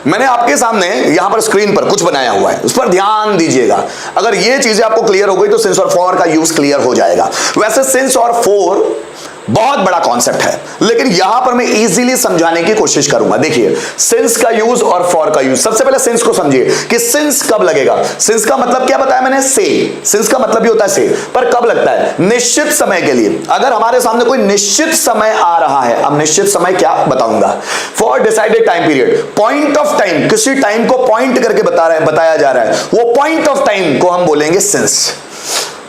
मैंने आपके सामने यहां पर स्क्रीन पर कुछ बनाया हुआ है, उस पर ध्यान दीजिएगा। अगर ये चीजें आपको क्लियर हो गई तो सिंस और फॉर का यूज क्लियर हो जाएगा। वैसे सिंस और फॉर बहुत बड़ा कॉन्सेप्ट है, लेकिन यहां पर मैं इजीली समझाने की कोशिश करूंगा। देखिए, सिंस का यूज और फॉर का यूज। सबसे पहले सिंस को समझिए कि सिंस कब लगेगा। सिंस का मतलब क्या बताया मैंने? से। सिंस का मतलब भी होता है से, पर कब लगता है? निश्चित समय के लिए। अगर हमारे सामने कोई निश्चित समय आ रहा है, अब निश्चित समय क्या बताऊंगा। For decided time period, point of time, किसी टाइम को पॉइंट करके बताया जा रहा है, वो पॉइंट ऑफ टाइम को हम बोलेंगे सिंस।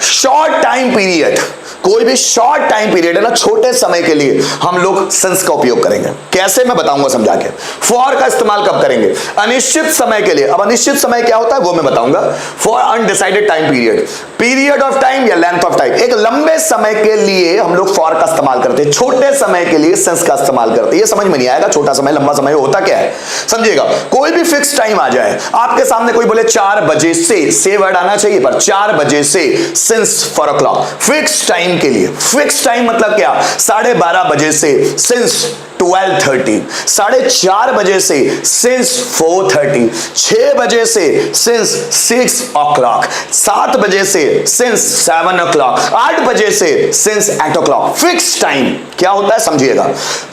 शॉर्ट टाइम पीरियड, कोई भी शॉर्ट टाइम पीरियड है ना, छोटे समय के लिए हम लोग सिंस का उपयोग करेंगे। कैसे मैं बताऊंगा समझा के। फॉर का इस्तेमाल कब करेंगे? अनिश्चित समय के लिए। अब अनिश्चित समय क्या होता है वो मैं बताऊंगा। For undecided time period, period of time या लेंथ ऑफ टाइम, एक लंबे समय के लिए हम लोग फॉर का इस्तेमाल करते हैं, छोटे समय के लिए सिंस का इस्तेमाल करते हैं। ये समझ में नहीं आएगा छोटा समय लंबा समय होता क्या है, समझिएगा। कोई भी फिक्स टाइम आ जाए आपके सामने, कोई बोले 4 बजे से वर्ड आना चाहिए, पर 4 बजे से सिंस 4 o'clock, फिक्स टाइम के लिए। फिक्स टाइम मतलब क्या? 12:30 बजे से सिंस 12:30, 4:30 बजे से सिंस 4:30, 6 बजे से सिंस 6 o'clock, 7 बजे से सिंस 7 o'clock, 8 बजे से सिंस 8 o'clock। फिक्स टाइम क्या होता है समझिएगा।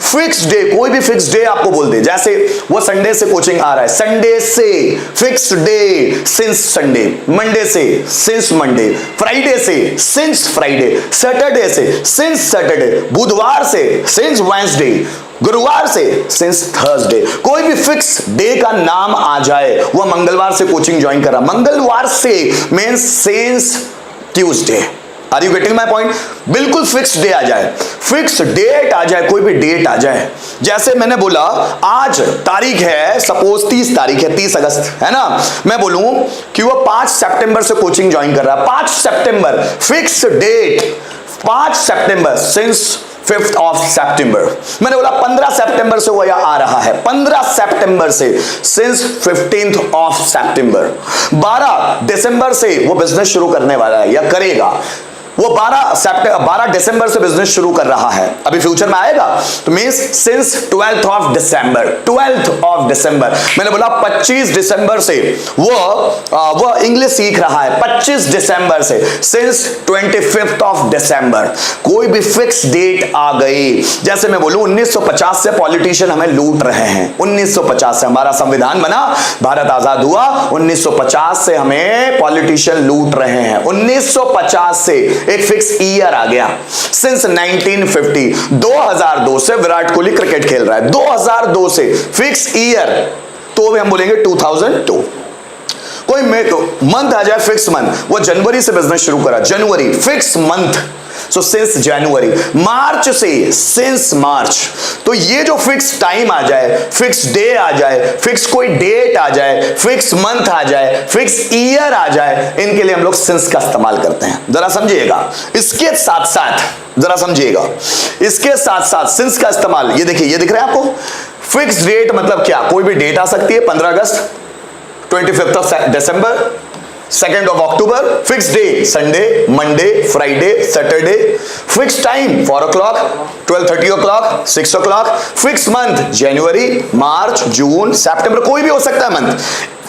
फिक्स डे, कोई भी फिक्स डे आपको बोल दे, जैसे वो संडे से कोचिंग आ रहा है, संडे से fix day since Sunday, Monday से सिंस मंडे, फ्राइडे से सिंस फ्राइडे, सैटरडे से सिंस सैटरडे, बुधवार से सिंस वेडनेसडे, गुरुवार से सिंस थर्सडे। कोई भी फिक्स डे का नाम आ जाए, वह मंगलवार से कोचिंग ज्वाइन कर रहा, मंगलवार से means since Tuesday. Are you getting my point? बिल्कुल फिक्स डे आ जाए, फिक्स डेट आ जाए, कोई भी डेट आ जाए। जैसे मैंने बोला आज तारीख है, सपोज 30 तारीख है, 30 अगस्त है ना, मैं बोलूं कि वो 5 सितंबर से कोचिंग ज्वाइन कर रहा है, 5 सितंबर फिक्स डेट, 5 सितंबर सिंस 5th of September। मैंने बोला 15 सितंबर से वो यह आ रहा है, 15 सितंबर से सिंस 15th of September। 12 दिसंबर से वो बिजनेस शुरू करने वाला है या करेगा, वो 12 दिसंबर से बिजनेस शुरू कर रहा है, अभी फ्यूचर में आएगा, तो means since 12th of December, 12th of December। मैंने बोला 25 दिसंबर से वो इंग्लिश सीख रहा है, 25 दिसंबर से सिंस 25th of December। कोई भी फिक्स डेट आ गई, जैसे मैं बोलूं 1950 से पॉलिटिशियन हमें लूट रहे हैं, 1950 से हमारा संविधान बना, भारत आजाद हुआ, 1950 से हमें पॉलिटिशियन लूट रहे हैं। 1950 से एक फिक्स ईयर आ गया, सिंस 1950, 2002 से विराट कोहली क्रिकेट खेल रहा है, 2002 से फिक्स ईयर, तो भी हम बोलेंगे 2002। कोई मंथ आ जाए, फिक्स मंथ, वो जनवरी से बिजनेस शुरू करा, जनवरी फिक्स मंथ, सो सिंस जनवरी। मार्च से सिंस मार्च। तो ये जो फिक्स टाइम आ जाए, फिक्स डे आ जाए, फिक्स कोई डेट आ जाए, फिक्स मंथ आ जाए, फिक्स ईयर आ जाए, इनके लिए हम लोग सिंस का इस्तेमाल करते हैं। जरा समझिएगा, इसके साथ साथ जरा समझिएगा, इसके साथ साथ सिंस का इस्तेमाल, ये देखिए, ये दिख रहा है आपको, फिक्स डेट मतलब क्या? कोई भी डेट आ सकती है, 15 अगस्त, 25th of December, 2nd of October, fix day Sunday, Monday, Friday, Saturday, fix time 4 o'clock, 12:30 o'clock, 6 o'clock, fix month जनवरी, मार्च, जून, सितंबर, कोई भी हो सकता है मंथ।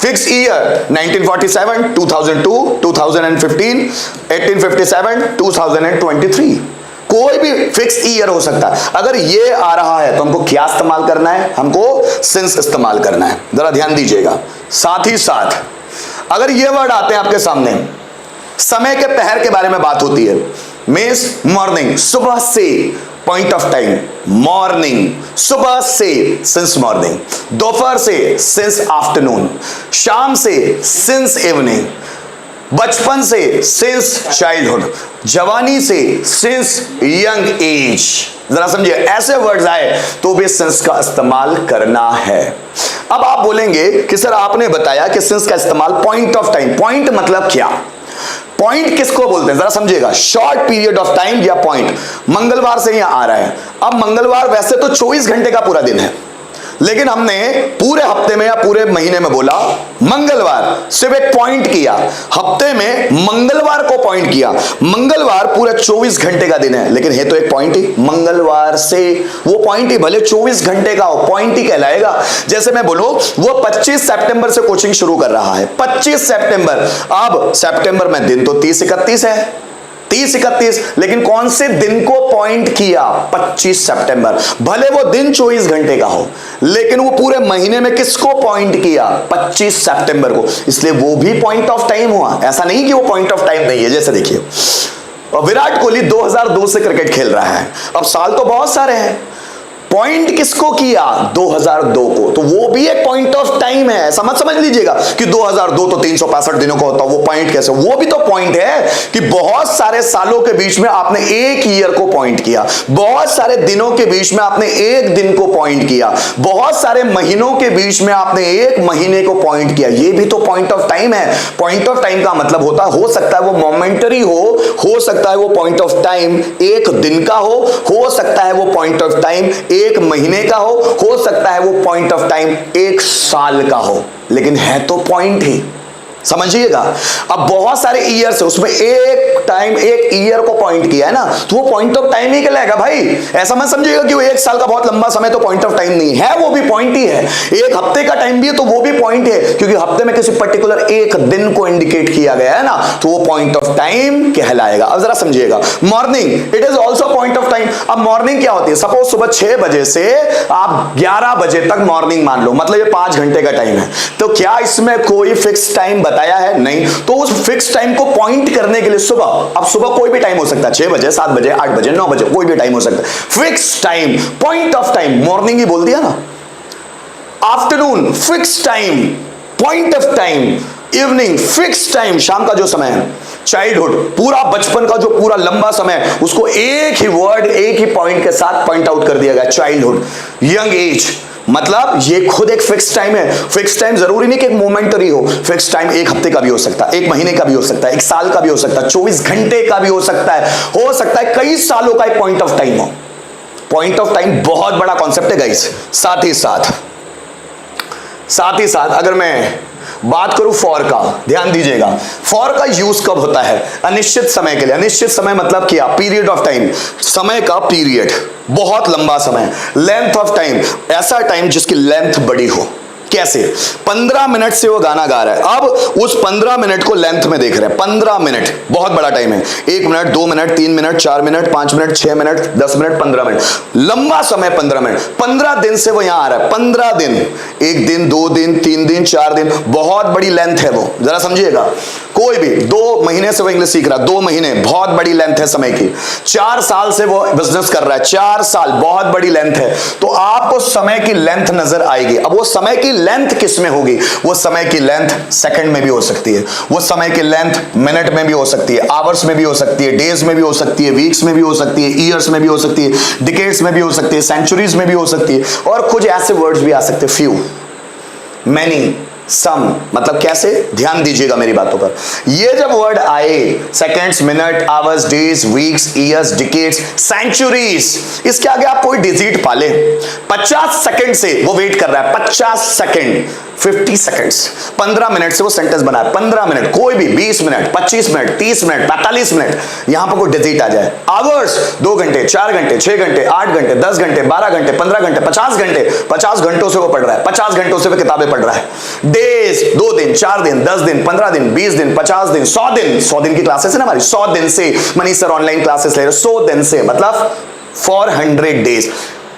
फिक्स ईयर 1947, 2002, 2015, 1857, 2023, कोई भी फिक्स ईयर हो सकता है। अगर ये आ रहा है तो हमको क्या इस्तेमाल करना है? हमको सिंस इस्तेमाल करना है। जरा ध्यान दीजिएगा। साथ ही साथ अगर ये वर्ड आते हैं आपके सामने, समय के पहर के बारे में बात होती है, मींस मॉर्निंग, सुबह से, पॉइंट ऑफ टाइम मॉर्निंग, सुबह से सिंस मॉर्निंग, दोपहर से सिंस आफ्टरनून, शाम से सिंस इवनिंग, बचपन से सिंस चाइल्डहुड, जवानी से सिंस यंग एज। जरा समझिए, ऐसे वर्ड्स आए तो भी सिंस का इस्तेमाल करना है। अब आप बोलेंगे कि सर आपने बताया कि सिंस का इस्तेमाल पॉइंट ऑफ टाइम, पॉइंट मतलब क्या? पॉइंट किसको बोलते हैं जरा समझिएगा, शॉर्ट पीरियड ऑफ टाइम या पॉइंट। मंगलवार से यहां आ रहा है, अब मंगलवार वैसे तो 24 घंटे का पूरा दिन है, लेकिन हमने पूरे हफ्ते में या पूरे महीने में बोला मंगलवार सिर्फ एक पॉइंट किया, हफ्ते में मंगलवार को पॉइंट किया। मंगलवार पूरा 24 घंटे का दिन है, लेकिन है तो एक पॉइंट ही। मंगलवार से वो पॉइंट ही भले 24 घंटे का हो, पॉइंट ही कहलाएगा। जैसे मैं बोलूं वो 25 सितंबर से कोचिंग शुरू कर रहा है, 25 सितंबर। अब सितंबर में दिन तो 30-31 है, 30-31, लेकिन कौन से दिन को पॉइंट किया? 25 सितंबर। भले वो दिन 24 घंटे का हो, लेकिन वो पूरे महीने में किसको पॉइंट किया? 25 सितंबर को। इसलिए वो भी पॉइंट ऑफ टाइम हुआ। ऐसा नहीं कि वो पॉइंट ऑफ टाइम नहीं है। जैसे देखिए विराट कोहली 2002 से क्रिकेट खेल रहा है, अब साल तो बहुत सारे हैं, पॉइंट किसको किया? 2002 को। तो वो भी एक पॉइंट ऑफ टाइम है। समझ लीजिएगा कि 2002 तो 365 दिनों का होता है, वो पॉइंट कैसे? वो भी तो पॉइंट है कि बहुत सारे सालों के बीच में आपने एक ईयर को पॉइंट किया, बहुत सारे दिनों के बीच में आपने एक दिन को पॉइंट किया, बहुत सारे महीनों के बीच में आपने एक महीने को पॉइंट किया। ये भी तो पॉइंट ऑफ टाइम है। पॉइंट ऑफ टाइम का मतलब होता है, हो सकता है वो मोमेंटरी हो सकता है वो पॉइंट ऑफ टाइम एक दिन का हो सकता है वो पॉइंट ऑफ टाइम एक महीने का हो सकता है वो पॉइंट ऑफ टाइम एक साल का हो, लेकिन है तो पॉइंट ही। समझिएगा। अब बहुत सारे ईयर से उसमें एक टाइम एक ईयर को पॉइंट किया है ना, तो वो पॉइंट ऑफ टाइम ही कहलाएगा भाई। ऐसा मत समझिएगा कि वो एक साल का बहुत लंबा समय तो पॉइंट ऑफ टाइम नहीं है, वो भी पॉइंट ही है। एक हफ्ते का टाइम भी है तो वो भी पॉइंट है, क्योंकि हफ्ते में किसी पर्टिकुलर एक दिन को इंडिकेट किया गया है ना, तो वो पॉइंट ऑफ टाइम कहलाएगा। अब जरा समझिएगा, morning it is also point of time. अब मॉर्निंग क्या होती है? सपोज सुबह 6 बजे से आप 11 बजे तक मॉर्निंग मान लो, मतलब ये 5 घंटे का टाइम है। तो क्या इसमें कोई फिक्स टाइम बताया है? नहीं। तो उस फिक्स टाइम को पॉइंट करने के लिए सुबह, अब सुबह कोई भी टाइम हो सकता है, 6 बजे 7 बजे 8 बजे 9 बजे कोई भी टाइम हो सकता है। Fix time, point of time, morning ही बोल दिया ना। Afternoon fix time, point of time. Evening fix time, शाम का जो समय है। चाइल्डहुड, पूरा बचपन का जो पूरा लंबा समय, उसको एक ही वर्ड एक ही पॉइंट के साथ पॉइंट आउट कर दिया गया, चाइल्डहुड। यंग एज, मतलब ये खुद एक फिक्स टाइम है। फिक्स टाइम जरूरी नहीं कि एक मोमेंटरी हो, फिक्स टाइम एक हफ्ते का भी हो सकता है, एक महीने का भी हो सकता है, एक साल का भी हो सकता है, 24 घंटे का भी हो सकता है कई सालों का एक पॉइंट ऑफ टाइम हो। पॉइंट ऑफ टाइम बहुत बड़ा कॉन्सेप्ट है गाइस। साथ ही साथ अगर मैं बात करूं फॉर का, ध्यान दीजिएगा, फॉर का यूज कब होता है? अनिश्चित समय के लिए। अनिश्चित समय मतलब क्या? पीरियड ऑफ टाइम, समय का पीरियड, बहुत लंबा समय। लेंथ ऑफ टाइम, ऐसा टाइम जिसकी लेंथ बड़ी हो। कैसे? 15 मिनट से वो गाना गा रहा है, अब उस 15 मिनट को लेंथ में देख रहे हैं। 15 मिनट बहुत बड़ा टाइम है। 1 minute, 2 minute, 3 minute, 4 minute, 5 minute, 6 minute, 10 minute, 15 minute, लंबा समय 15 मिनट। 15 दिन से वो यहां आ रहा है, 15 दिन, 1 दिन, 2 दिन, 3 दिन, 4 दिन, बहुत बड़ी लेंथ है वो। जरा समझिएगा, कोई भी 2 महीने से वो इंग्लिश सीख रहा है, 2 महीने बहुत बड़ी लेंथ है समय की। 4 साल से वो बिजनेस कर रहा है, 4 साल बहुत बड़ी लेंथ है। तो आपको समय की लेंथ नजर आएगी। अब वो समय की लेंथ किस में होगी? वो समय की लेंथ सेकंड में भी हो सकती है, वो समय की लेंथ मिनट में भी हो सकती है, आवर्स में भी हो सकती है, डेज में भी हो सकती है, वीक्स में भी हो सकती है, ईयर्स में भी हो सकती है, डिकेड्स में भी हो सकती है, सेंचुरीज में भी हो सकती है, और कुछ ऐसे वर्ड्स भी आ सकते हैं, फ्यू, मैनी, सम। मतलब कैसे? ध्यान दीजिएगा मेरी बातों पर। ये जब वर्ड आए, seconds, minute, hours, days, weeks, years, decades, centuries, इसके आगे आप कोई डिजिट पाले, 50 सेकंड से वो वेट कर रहा है, 50 सेकंड, 50 सेकंड्स, 15 मिनट से वो सेंटेंस बना है। 15 मिनट, कोई भी 20 मिनट, 25 मिनट, 30 मिनट, 45 मिनट, यहां पर कोई डिजिट आ जाए। आवर्स, 2 घंटे, 4 घंटे, 6 घंटे, 8 घंटे, 10 घंटे, 12 घंटे, 15 घंटे, 50 घंटे, 50 घंटों से वो पढ़ रहा है, 50 घंटों से वो किताबें पढ़ रहा है। डेज, 2 दिन, 4 दिन, 10 दिन, 15 दिन, 20 दिन, 50 दिन, 100 दिन, 100 दिन की क्लासेस है ना हमारी, 100 दिन से मनीष सर ऑनलाइन क्लासेस ले रहे, 100 दिन से मतलब 400 डेज,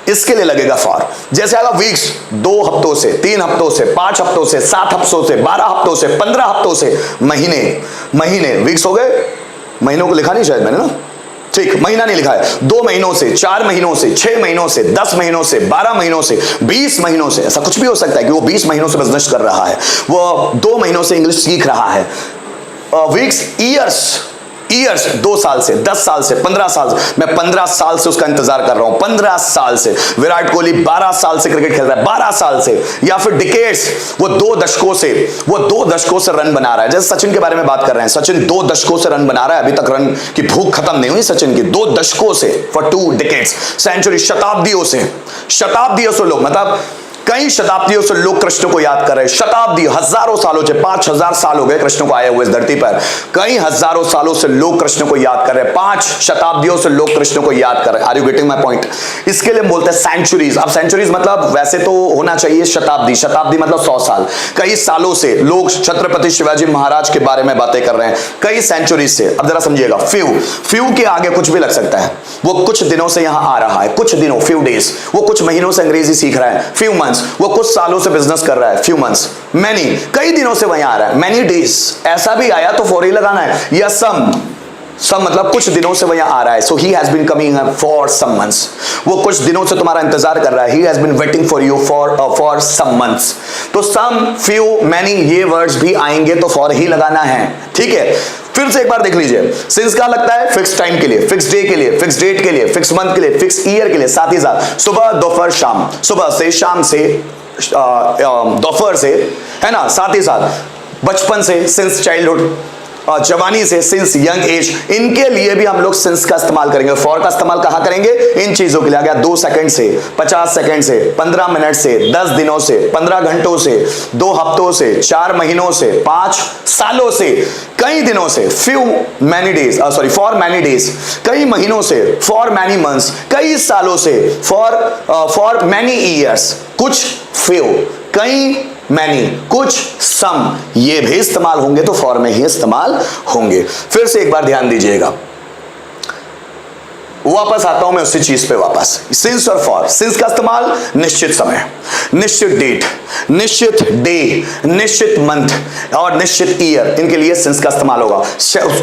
इसके लिए लगेगा फॉर। जैसे आएगा वीक्स, 2 हफ्तों से, 3 हफ्तों से, 5 हफ्तों से, 7 हफ्तों से, 12 हफ्तों से, 15 हफ्तों से, महीने वीक्स हो गए, महीनों को लिखा नहीं शायद मैंने ना, ठीक, महीना नहीं लिखा है। 2 महीनों से, 4 महीनों से, 6 महीनों से, 10 महीनों से, 12 महीनों से, 20 महीनों से, ऐसा कुछ भी हो सकता है कि वो 20 महीनों से बिजनेस कर रहा है, वो 2 महीनों से इंग्लिश सीख रहा है। वीक्स, ईयर्स 2 साल से, 10 साल से, 15 साल से, मैं 15 साल से उसका इंतजार कर रहा हूं, 15 साल से। विराट कोहली 12 साल से क्रिकेट खेल रहा है, 12 साल से। या फिर डिकेड्स, वो 2 दशकों से रन बना रहा है। जैसे सचिन के बारे में बात कर रहे हैं, सचिन 2 दशकों से रन बना रहा है, अभी तक रन की भूख खत्म नहीं हुई सचिन की, 2 दशकों से, फॉर 2 डिकेड्स। सेंचुरी, शताब्दियों से लोग, मतलब कई शताब्दियों से लोग कृष्ण को याद कर रहे हैं, शताब्दी, हजारों सालों से, 5000 साल हो गए कृष्ण को आए हुए इस धरती पर। कई हजारों सालों से लोग कृष्ण को याद कर रहे हैं, 5 शताब्दियों से लोग कृष्ण को याद कर रहे हैं। Are you getting my point? इसके लिए हम बोलते हैं सेंचुरीज। अब सेंचुरीज मतलब वैसे तो होना चाहिए शताब्दी, शताब्दी मतलब 100 साल। कई सालों से लोग छत्रपति शिवाजी महाराज के बारे में बातें कर रहे हैं, कई सेंचुरीज से। अब जरा समझिएगा, फ्यू के आगे कुछ भी लग सकता है। वो कुछ दिनों से यहां आ रहा है, कुछ दिनों, फ्यू डेज। वो कुछ महीनों से अंग्रेजी सीख रहा है, फ्यू मंथ्स। वो कुछ सालों से बिजनेस कर रहा है, फ्यू मंथ्स। मैनी, कई दिनों से वहीं आ रहा है, मैनी डेज। ऐसा भी आया तो फॉर ही लगाना है, या सम मतलब कुछ दिनों से वहां आ रहा है। So he has been coming for some months. वो कुछ दिनों से तुम्हारा इंतजार कर रहा है, he has been waiting for you for some months. तो सम, फ्यू, मैनी ये वर्ड्स भी आएंगे तो फॉर ही लगाना है, ठीक है। फिर से एक बार देख लीजिए, सिंस का लगता है फिक्स टाइम के लिए, फिक्स डे के लिए, फिक्स डेट के लिए, फिक्स मंथ के लिए, फिक्स ईयर के लिए, साथ ही साथ सुबह, दोपहर, शाम, सुबह से, शाम से, दोपहर से, है ना, साथ ही साथ बचपन से, सिंस चाइल्डहुड, जवानी से, सिंस यंग एज। इनके लिए भी हम लोग सिंस का इस्तेमाल करेंगे। फॉर का इस्तेमाल कहां करेंगे? इन चीजों के लिए। आ गया 2 सेकंड से, 50 सेकंड से, 15 मिनट से, 10 दिनों से, 15 घंटों से, 2 हफ्तों से, 4 महीनों से, 5 सालों से, कई दिनों से, few many days, sorry for many days, कई महीनों से, फॉर मैनी मंथ्स, कई सालों से, फॉर मैनी ईयर्स, कुछ, फ्यू, कई, मैनी, कुछ, सम, ये भी इस्तेमाल होंगे तो फॉर में ही इस्तेमाल होंगे। फिर से एक बार ध्यान दीजिएगा, वापस आता हूं मैं उसी चीज पे वापस। सिंस और फॉर, सिंस का इस्तेमाल निश्चित समय, निश्चित डेट, निश्चित डे, निश्चित मंथ और निश्चित ईयर, इनके लिए सिंस का इस्तेमाल होगा।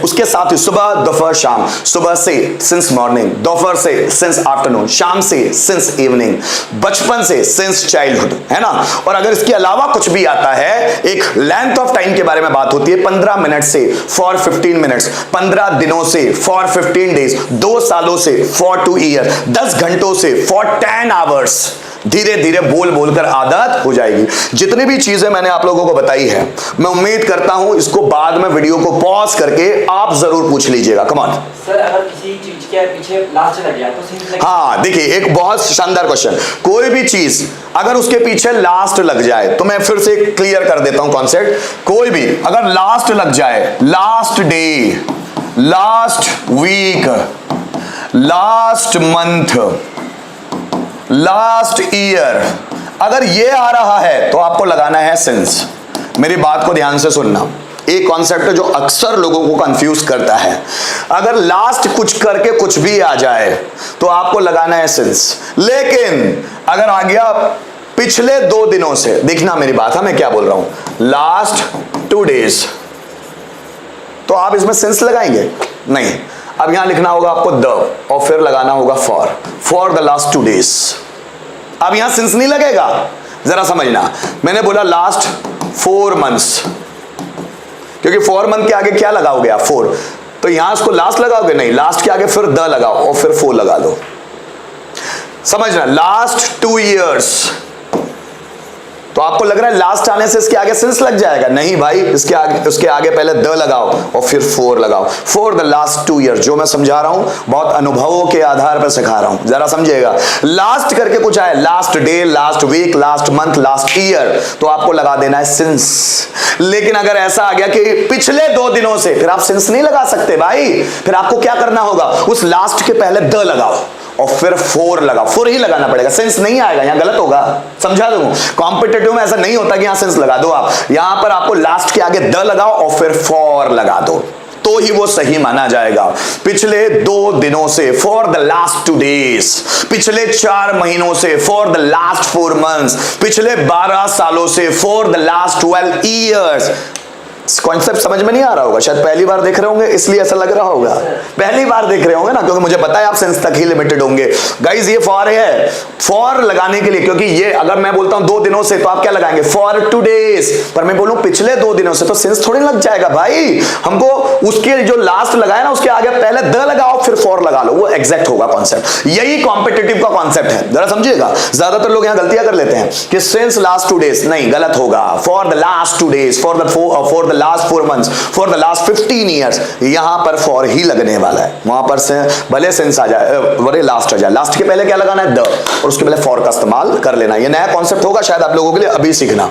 उसके साथ ही सुबह, दोपहर, शाम, सुबह से सिंस मॉर्निंग, दोपहर से सिंस आफ्टरनून, शाम से सिंस इवनिंग, बचपन से सिंस चाइल्डहुड, है ना। और अगर इसके अलावा कुछ भी आता है, एक लेंथ ऑफ टाइम के बारे में बात होती है, 15 मिनट से फॉर 15 मिनट्स, 15 दिनों से फॉर 15 डेज, 2 सालों से फॉर 2 ईयर, 10 घंटों से फॉर 10 आवर्स। धीरे धीरे बोल बोलकर आदत हो जाएगी। जितनी भी चीजें मैंने आप लोगों को बताई है, मैं उम्मीद करता हूं इसको बाद में वीडियो को पॉज करके आप जरूर पूछ लीजिएगा। कम ऑन सर, अगर किसी चीज के पीछे लास्ट लग गया तो सिंस लग। हाँ, देखिए एक बहुत शानदार क्वेश्चन। कोई भी चीज अगर उसके पीछे लास्ट लग जाए, तो मैं फिर से क्लियर कर देता हूं कॉन्सेप्ट। कोई भी अगर लास्ट लग जाए, last day, last week, last month, last year, अगर ये आ रहा है तो आपको लगाना है सिंस। मेरी बात को ध्यान से सुनना, एक कॉन्सेप्ट है जो अक्सर लोगों को कंफ्यूज करता है। अगर लास्ट कुछ करके कुछ भी आ जाए तो आपको लगाना है सिंस। लेकिन अगर आ गया पिछले 2 दिनों से, देखना मेरी बात, मैं क्या बोल रहा हूं, लास्ट 2 डेज, तो आप इसमें सिंस लगाएंगे? नहीं। अब यहां लिखना होगा आपको द, और फिर लगाना होगा फॉर द लास्ट 2 डेज। अब यहां सिंस नहीं लगेगा, जरा समझना। मैंने बोला लास्ट 4 मंथ्स, क्योंकि 4 मंथ के आगे क्या लगाओगे आप? 4, तो यहां इसको लास्ट लगाओगे? नहीं, लास्ट के आगे फिर द लगाओ और फिर 4 लगा दो। समझना, लास्ट 2 ईयर्स, तो आपको लग रहा है लास्ट आने से इसके आगे सिंस लग जाएगा? नहीं भाई, उसके आगे पहले द लगाओ और फिर 4 लगाओ। फॉर द लास्ट 2 ईयर, जो मैं समझा रहा हूं बहुत अनुभवों के आधार पर सिखा रहा हूं, जरा समझिएगा। लास्ट करके कुछ आए, last day, last week, last month, last year, तो आपको लगा देना है सिंस। लेकिन अगर ऐसा आ गया कि पिछले 2 दिनों से, फिर आप सिंस नहीं लगा सकते भाई। फिर आपको क्या करना होगा, उस लास्ट के पहले द लगाओ और फिर 4 लगाओ। 4 ही लगाना पड़ेगा, सिंस नहीं आएगा, यहां गलत होगा, समझा दूं। कॉम्पिटिटिव में ऐसा नहीं होता कि यहां सिंस लगा दो आप, यहां पर आपको लास्ट के आगे द लगाओ और फिर 4 लगा दो, तो ही वो सही माना जाएगा। पिछले 2 दिनों से फॉर द लास्ट 2 डेज, पिछले 4 महीनों से फॉर द लास्ट 4 मंथ्स, पिछले 12 सालों से for the last 12 years. Concept समझ में नहीं आ रहा होगा, शायद पहली बार देख रहे होंगे इसलिए ऐसा लग रहा होगा। पहली बार देख रहे होंगे ना, क्योंकि मुझे पता है आप सेंस तक ही लिमिटेड होंगे। गाइस ये फॉर है, फॉर लगाने के लिए, क्योंकि ये अगर मैं बोलता हूं 2 दिनों से तो आप क्या लगाएंगे? For 2 days. पर मैं बोलूं पिछले 2 दिनों से, तो सेंस थोड़ी लग जाएगा भाई। हमको उसके जो लास्ट लगाया ना, उसके आगे पहले द लगाओ फिर 4 लगा लो, वो एग्जैक्ट होगा कॉन्सेप्ट। यही कॉम्पिटिटिव का कॉन्सेप्ट है, जरा समझिएगा। ज्यादातर लोग यहां गलतियां कर लेते हैं कि सिंस लास्ट 2 डेज, नहीं, गलत होगा। For the last 2 days, for the last 4 months, for the last 15 years, यहां पर फॉर ही लगने वाला है। वहां पर से भले सिंस आ जाए, भले लास्ट आ जाए, लास्ट के पहले क्या लगाना है, द, और उसके पहले फॉर का इस्तेमाल कर लेना। ये नया कॉन्सेप्ट होगा शायद आप लोगों के लिए, अभी सीखना।